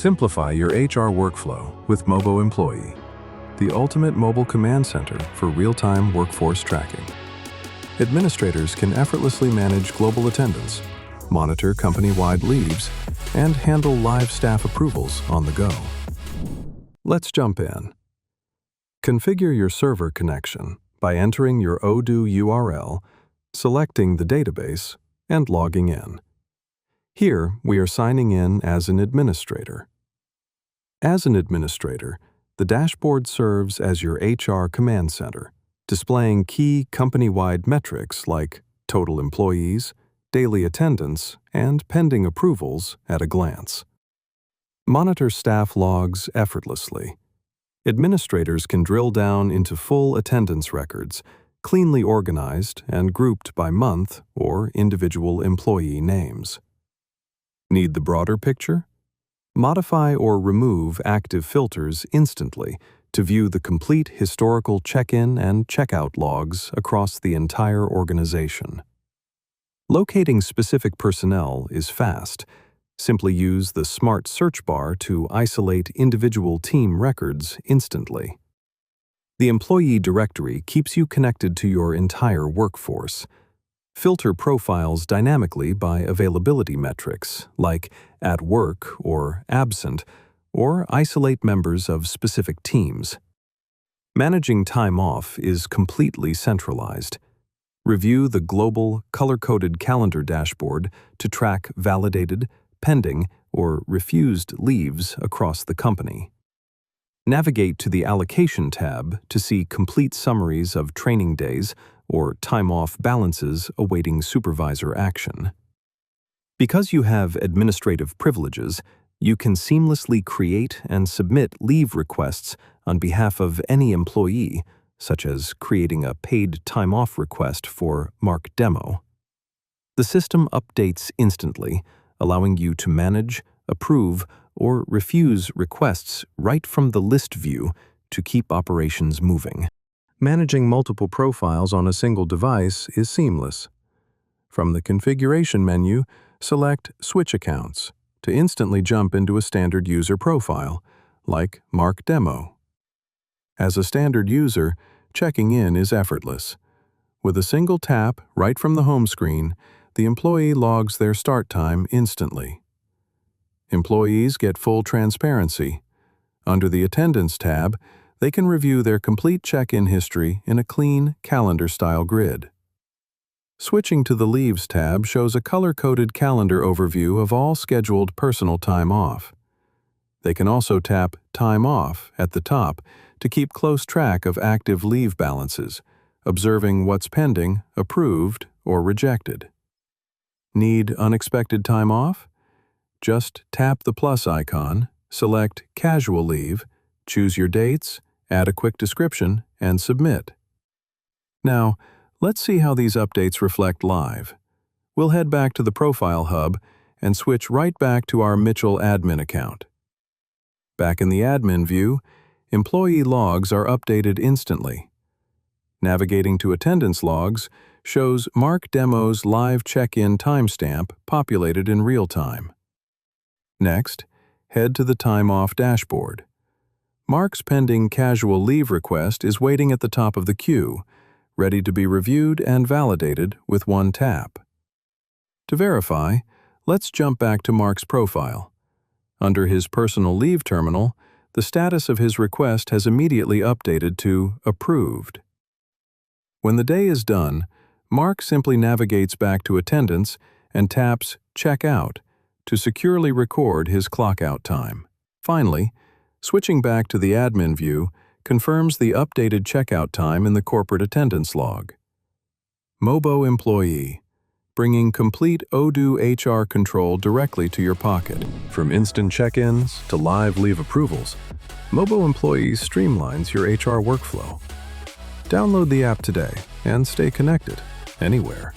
Simplify your HR workflow with Mobo Employee, the ultimate mobile command center for real-time workforce tracking. Administrators can effortlessly manage global attendance, monitor company-wide leaves, and handle live staff approvals on the go. Let's jump in. Configure your server connection by entering your Odoo URL, selecting the database, and logging in. Here, we are signing in as an administrator. As an administrator, the dashboard serves as your HR command center, displaying key company-wide metrics like total employees, daily attendance, and pending approvals at a glance. Monitor staff logs effortlessly. Administrators can drill down into full attendance records, cleanly organized and grouped by month or individual employee names. Need the broader picture? Modify or remove active filters instantly to view the complete historical check-in and check-out logs across the entire organization. Locating specific personnel is fast. Simply use the smart search bar to isolate individual team records instantly. The employee directory keeps you connected to your entire workforce. Filter profiles dynamically by availability metrics, like at work or absent, or isolate members of specific teams. Managing time off is completely centralized. Review the global, color-coded calendar dashboard to track validated, pending, or refused leaves across the company. Navigate to the Allocation tab to see complete summaries of training days or time-off balances awaiting supervisor action. Because you have administrative privileges, you can seamlessly create and submit leave requests on behalf of any employee, such as creating a paid time-off request for Mark Demo. The system updates instantly, allowing you to manage, approve, or refuse requests right from the list view to keep operations moving. Managing multiple profiles on a single device is seamless. From the configuration menu, select Switch Accounts to instantly jump into a standard user profile, like Mark Demo. As a standard user, checking in is effortless. With a single tap right from the home screen, the employee logs their start time instantly. Employees get full transparency. Under the Attendance tab, they can review their complete check-in history in a clean, calendar-style grid. Switching to the Leaves tab shows a color-coded calendar overview of all scheduled personal time off. They can also tap Time Off at the top to keep close track of active leave balances, observing what's pending, approved, or rejected. Need unexpected time off? Just tap the plus icon, select Casual Leave, choose your dates, add a quick description, and submit. Now, let's see how these updates reflect live. We'll head back to the Profile Hub and switch right back to our Mitchell admin account. Back in the admin view, employee logs are updated instantly. Navigating to attendance logs shows Mark Demo's live check-in timestamp populated in real time. Next, head to the Time Off dashboard. Mark's pending casual leave request is waiting at the top of the queue, ready to be reviewed and validated with one tap. To verify, let's jump back to Mark's profile. Under his personal leave terminal, the status of his request has immediately updated to Approved. When the day is done, Mark simply navigates back to Attendance and taps Check Out to securely record his clock-out time. Finally, switching back to the admin view confirms the updated checkout time in the corporate attendance log. Mobo Employee, bringing complete Odoo HR control directly to your pocket. From instant check-ins to live leave approvals, Mobo Employee streamlines your HR workflow. Download the app today and stay connected anywhere.